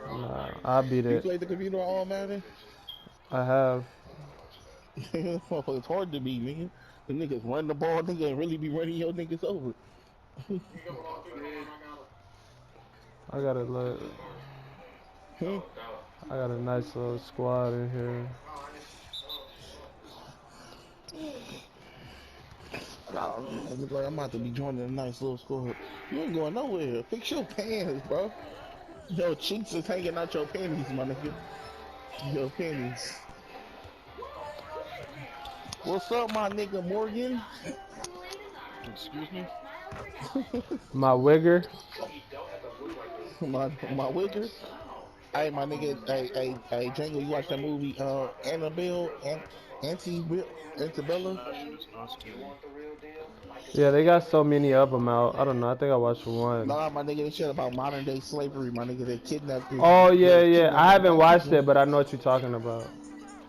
Nah, I beat You it. played the computer on all Madden? I have. It's hard to beat, nigga. The niggas run the ball, nigga, and really be running your niggas over. I got a look. Hmm? I got a nice little squad in here. I look like I'm about to be joining a nice little squad. You ain't going nowhere. Fix your pants, bro. Your cheeks is hanging out your panties, my nigga. Your panties. What's up, my nigga Morgan? Excuse me? My wigger. my wigger. Hey, my nigga. Hey, Django. You watch that movie, Annabelle, Antebella? Nah, she was not scary. Yeah, they got so many of them out. I don't know. I think I watched one. Nah, my nigga. They shit about modern day slavery, my nigga. They kidnapped this. Oh yeah, They yeah. I kidnapping haven't black watched people. it, but I know what you're talking about.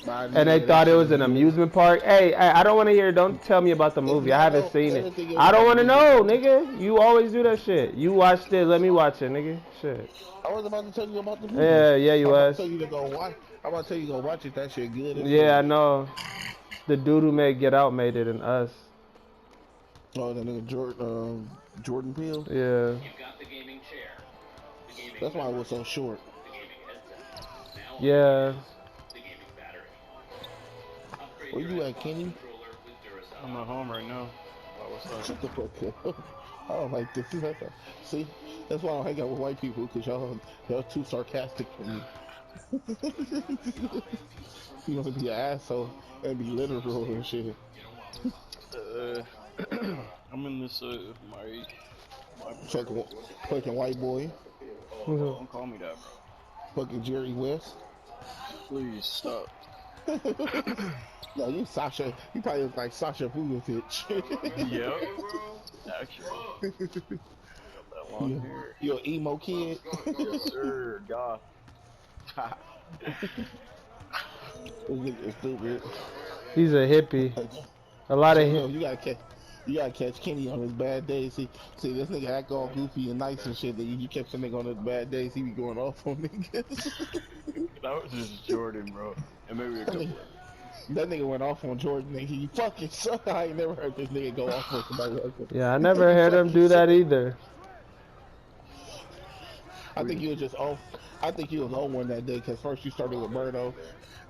My And they nigga, that thought it shit was is an good. amusement park. Hey, I don't want to hear. Don't tell me about the movie. I I haven't know seen it. everything is I not don't want to amusement know, park. nigga. You always do that shit. You watched it. Let me watch it, nigga. Shit. I was about to tell you about the movie. Yeah, yeah, you I'm about to was. tell you to go watch. I'm about to tell you to go watch it. That shit good as Yeah, hell. I know. The dude who made Get Out made it in Us. Oh, that nigga Jordan Peele. Yeah. That's why it was so short. Yeah. Where you at, Kenny? I'm at home right now. Why, what's up? Shut the fuck up. I don't like this. See, that's why I don't hang out with white people because y'all too sarcastic for me. You want to be an asshole and be literal and shit. Uh, I'm in this, my Fucking, apartment. fucking white boy. Don't call me that, bro. Fucking Jerry West. Please stop. No, you Sasha. You probably look like Sasha Vukovic. Yep, actually. Got that long you, hair. you an emo kid. Yes, sir. Goth. This nigga is stupid. He's a hippie. A lot of Django, you gotta catch Kenny on his bad days. See, this nigga act all goofy and nice and shit. That you catch the nigga on his bad days, he be going off on niggas. That was just Jordan, bro. And maybe a that, nigga, couple of. that nigga went off on Jordan. Nigga, you fucking suck. I ain't never heard this nigga go off on somebody else. Yeah, I never You heard him fucking do suck. that either. I think you was just off. I think you was on one that day because first you started with Berto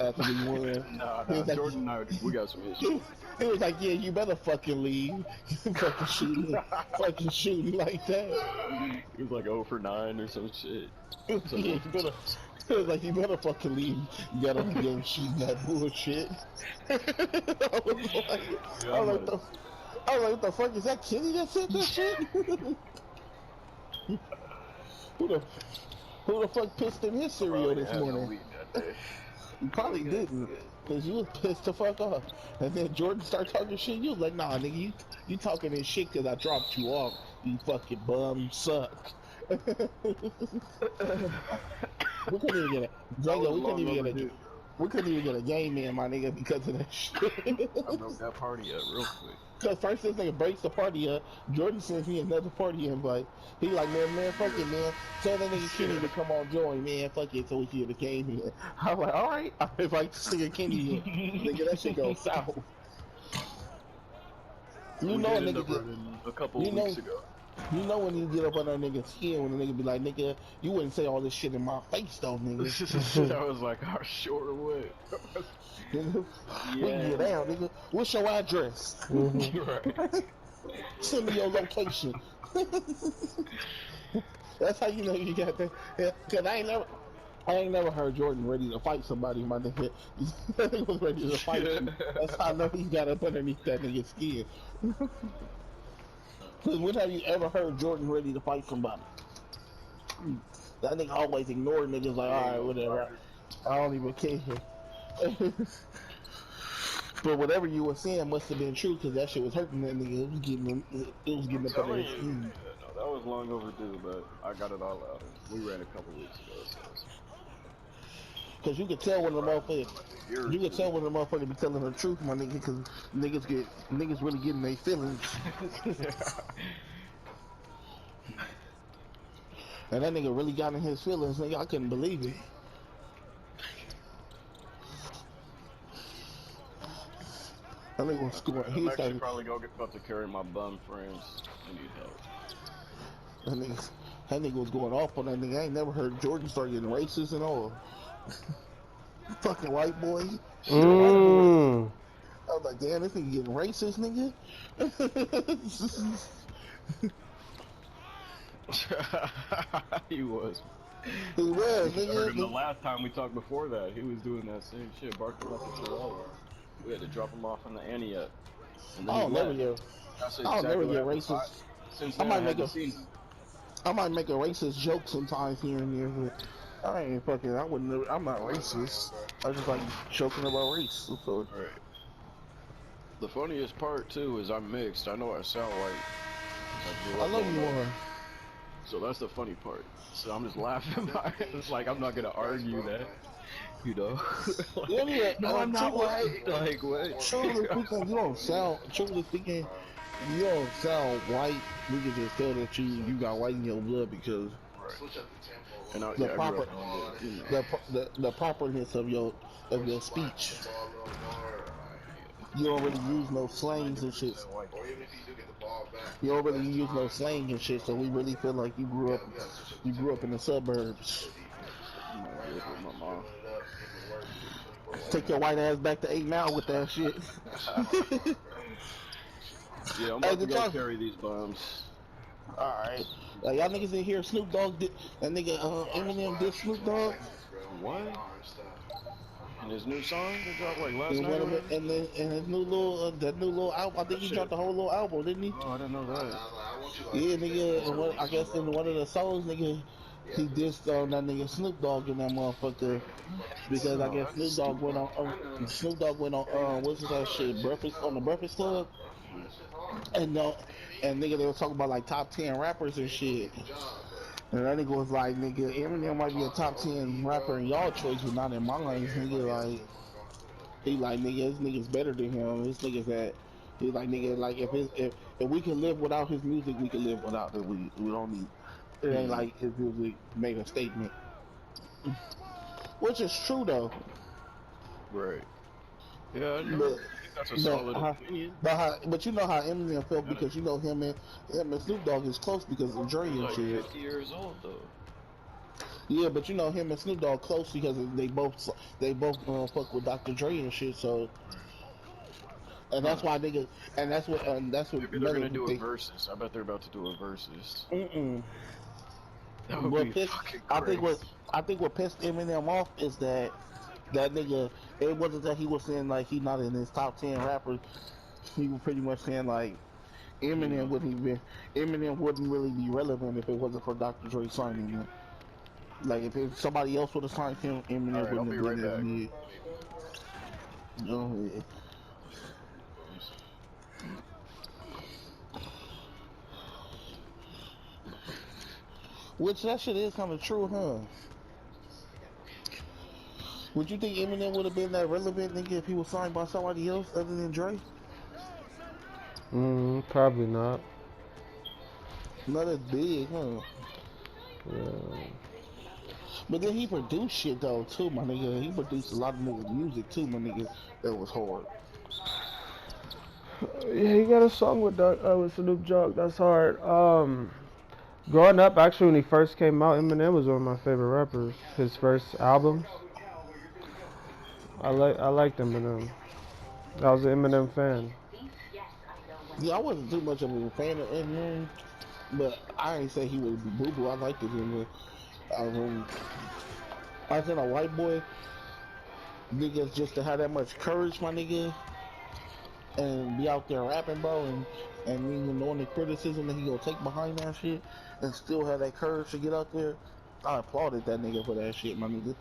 after we won. Nah, He nah. was like, Jordan and I, we got some he, history. he was like, yeah, you better fucking leave. You fucking shooting like that. He was like 0 for 9 or some shit. It's like Yeah, 0 you for better. 6. It was like you better fucking leave. You got up the game shooting that bullshit. I was like, Yeah, I I was might like, have. what the fuck is that Kenny that said that shit? who the who the fuck pissed in his I cereal probably this didn't have no morning? weed that day. You probably didn't, cause you was pissed the fuck off. And then Jordan started talking shit. You was like, nah, nigga, you talking this shit cause I dropped you off. You fucking bum, you suck. we couldn't even get a That Django. was long overdue, bro. We couldn't even get a game in, my nigga, because of that shit. I broke that party up real quick. Cause first this nigga breaks the party up. Jordan sends me another party invite. He like, man, fuck it, man. Tell that nigga Kenny to come on join, man. Fuck it, so we can get the game in. I'm like, all right. I invite this nigga Kenny in. Nigga, that shit goes south. You We know a did end nigga up get, running a couple you of weeks know, ago. you know when you get up on that nigga's skin when the nigga be like, nigga, you wouldn't say all this shit in my face though, nigga. I was like, I sure would. We can get Yeah. down, nigga. What's your address? Hmm. You're right. Send me your location. That's how you know you got that. Yeah, cause I ain't never heard Jordan ready to fight somebody, my nigga. He was ready to fight you. That's how I know he got up underneath that nigga's skin. Cause when have you ever heard Jordan ready to fight somebody? That nigga always ignored niggas like, He ain't alright, no whatever. fighter. I don't even care. But whatever you were saying must have been true, cause that shit was hurting that nigga. It was I'm getting up under telling his you. skin. Yeah, no, that was long overdue, but I got it all out. We ran a couple weeks ago, so Cause you could tell when the probably motherfucker, been like a year or you could two. tell when the motherfucker be telling the truth, my nigga. Cause niggas really getting their feelings. Yeah. And that nigga really got in his feelings, nigga. I couldn't believe it. That nigga was scoring. I'm He actually started. probably about to carry my bum friends. I need help. That nigga, that nigga was going off on that nigga. I ain't never heard Jordan start getting racist and all. Fucking white boy. The white boy. Mmm. I was like, damn, this nigga getting racist, nigga. He was. He was, I heard him the nigga. last time we talked before that. He was doing that same shit, barking like a chihuahua. We had to drop him off in the Antioch. And then he I'll never left. get. That's I'll exactly never what get happened. racist. Since I then, I might make hadn't a. seen him. I might make a racist joke sometimes here and there, but I ain't fucking. I wouldn't. I'm not racist. I just like joking about race. So. Right. The funniest part too is I'm mixed. I know I sound white. I know you are. So that's the funny part. So I'm just laughing. It's like I'm not gonna argue that, you know. Like, Yeah, yeah. no, I'm not white. Like what? Truly speaking, you don't sound. Truly speaking, you don't sound white. We can just tell that you got white in your blood because And I, the yeah, I grew proper up on it, you know. the properness of your speech. You don't really use no slangs and shit. You don't really use no slang and shit, so we really feel like you grew up in the suburbs. You know, I live with my mom. Take your white ass back to 8 Mile with that shit. Yeah, I'm Hey, about to did go y'all- carry these bums. Alright. Y'all niggas in here, Snoop Dogg did, that nigga Eminem did Snoop Dogg. What? And his new song that dropped like last And night? one Or of it, whatever? and then and his new little that new little album. I think he dropped the whole little album, didn't he? Oh, I didn't know that. Yeah, nigga. And what, I guess in one of the songs, nigga, he dissed that nigga Snoop Dogg in that motherfucker because I guess Snoop Dogg went on what's that shit? Breakfast on the Breakfast Club, and nigga they were talking about like top 10 rappers and shit. And that nigga was like, nigga, Eminem might be a top 10 rapper in y'all choice, but not in mine. Nigga, like, he like, nigga, this nigga's better than him. This nigga's that. He's like, nigga, like, if we can live without his music, we can live without it. We don't need. It ain't like his music made a statement, which is true though. Right. Yeah, I know. But That's a solid opinion. but you know how Eminem felt because you know him and Snoop Dogg is close because of Dre and Like shit. 50 years old though. Yeah, but you know him and Snoop Dogg close because they both fuck with Dr. Dre and shit. So, and that's why niggas, and that's what Maybe they're gonna do a versus. I bet they're about to do a versus. That would be fucking great. I think what pissed Eminem off is that nigga. It wasn't that he was saying like he not in his top 10 rappers. He was pretty much saying like Eminem wouldn't really be relevant if it wasn't for Dr. Dre signing him. Like if somebody else would have signed him, Eminem Alright, I'll wouldn't be have right been as back. big. You know, yeah. Which that shit is kind of true, huh? Would you think Eminem would have been that relevant nigga if he was signed by somebody else other than Dre? Probably not. Not as big, huh? Yeah. But then he produced shit though too, my nigga. He produced a lot of niggas music too, my nigga. That was hard. Yeah, he got a song with Snoop Dogg. That's hard. Growing up, actually, when he first came out, Eminem was one of my favorite rappers. His first albums, I liked Eminem. I was an Eminem fan. Yeah, I wasn't too much of a fan of Eminem, but I ain't say he would be boo boo. I liked it in the I said a white boy niggas just to have that much courage, my nigga, and be out there rapping, bro, and even knowing the criticism that he gonna take behind that shit, and still have that courage to get out there. I applauded that nigga for that shit, my nigga,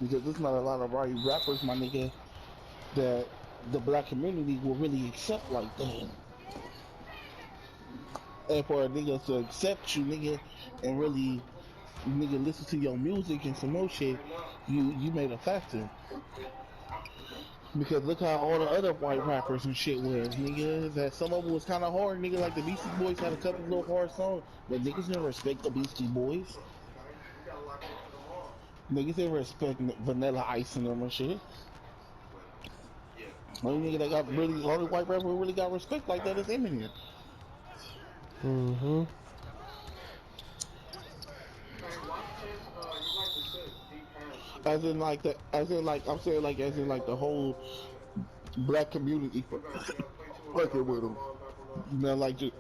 because there's not a lot of white rappers, my nigga, that the black community will really accept like that. And for a nigga to accept you, nigga, and really, nigga, listen to your music and some more shit, you made a factor. Because look how all the other white rappers and shit was, nigga. That some of it was kind of hard, nigga. Like the Beastie Boys had a couple little hard songs, but niggas didn't respect the Beastie Boys. Niggas ain't respect Vanilla Ice and them and shit. Only nigga that got really, only white rapper who really got respect like that is Eminem. Mm-hmm. As in like the, as in like, I'm saying like, as in like the whole black community fucking with him. You know, like just,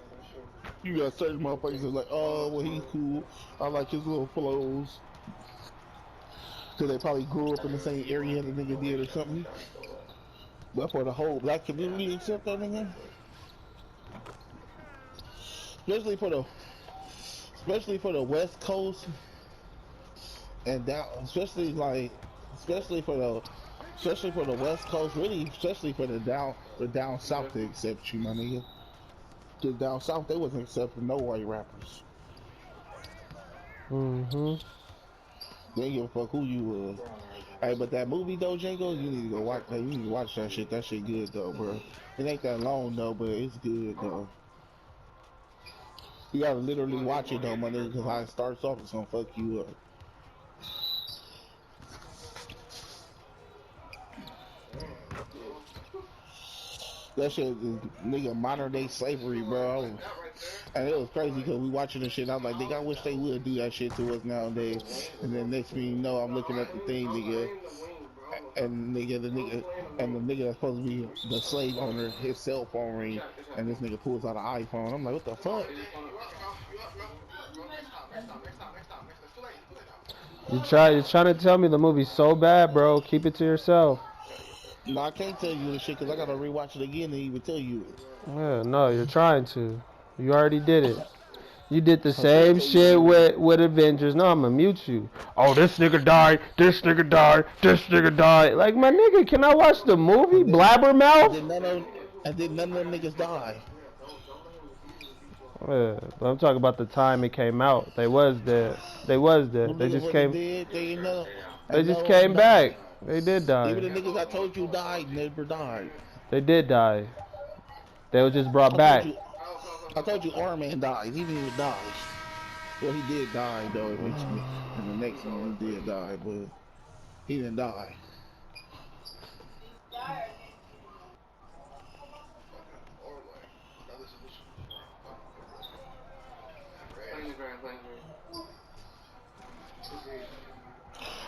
you got certain motherfuckers that like, oh, well he's cool. I like his little flows. Cause they probably grew up in the same area the nigga did or something. But for the whole black community except that nigga. Especially for the West Coast and down, especially for the West Coast, really, especially for the down south to accept you, my nigga. Cause down south they wasn't accepting no white rappers. Mm-hmm. They didn't give a fuck who you was. Hey, but that movie though, Django, you need to go watch that. You need to watch that shit. That shit good though, bro. It ain't that long though, but it's good though. You gotta literally watch it though, my nigga, cause how it starts off, it's gonna fuck you up. That shit is nigga modern day slavery, bro. And it was crazy because we watching this shit. And I was like, nigga, I wish they would do that shit to us nowadays. And then next thing you know, I'm looking at the thing, nigga, and the nigga that's supposed to be the slave owner, his cell phone ring, and this nigga pulls out an iPhone. I'm like, what the fuck? You're trying to tell me the movie's so bad, bro. Keep it to yourself. No, I can't tell you this shit because I gotta rewatch it again and even tell you it. Yeah, no, you're trying to. You already did it. You did the same shit with Avengers. No, I'm gonna mute you. Oh, this nigga died. This nigga died. This nigga died. Like, my nigga, can I watch the movie? Blabbermouth? And then none of them niggas die. Yeah, but I'm talking about the time it came out. They was dead. They was dead. They just came. They just came back. They did die. Even the niggas I told you died never died. They did die. They were just brought back. I told you Iron Man died. He didn't even die. Well, he did die though eventually. And the next one he did die, but he didn't die.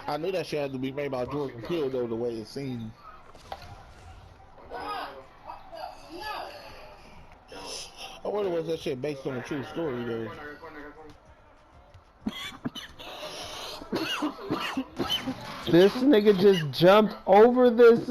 I knew that shit had to be made by Jordan Peele though, the way it seemed. I wonder was that shit based on a true story though. This nigga just jumped over this.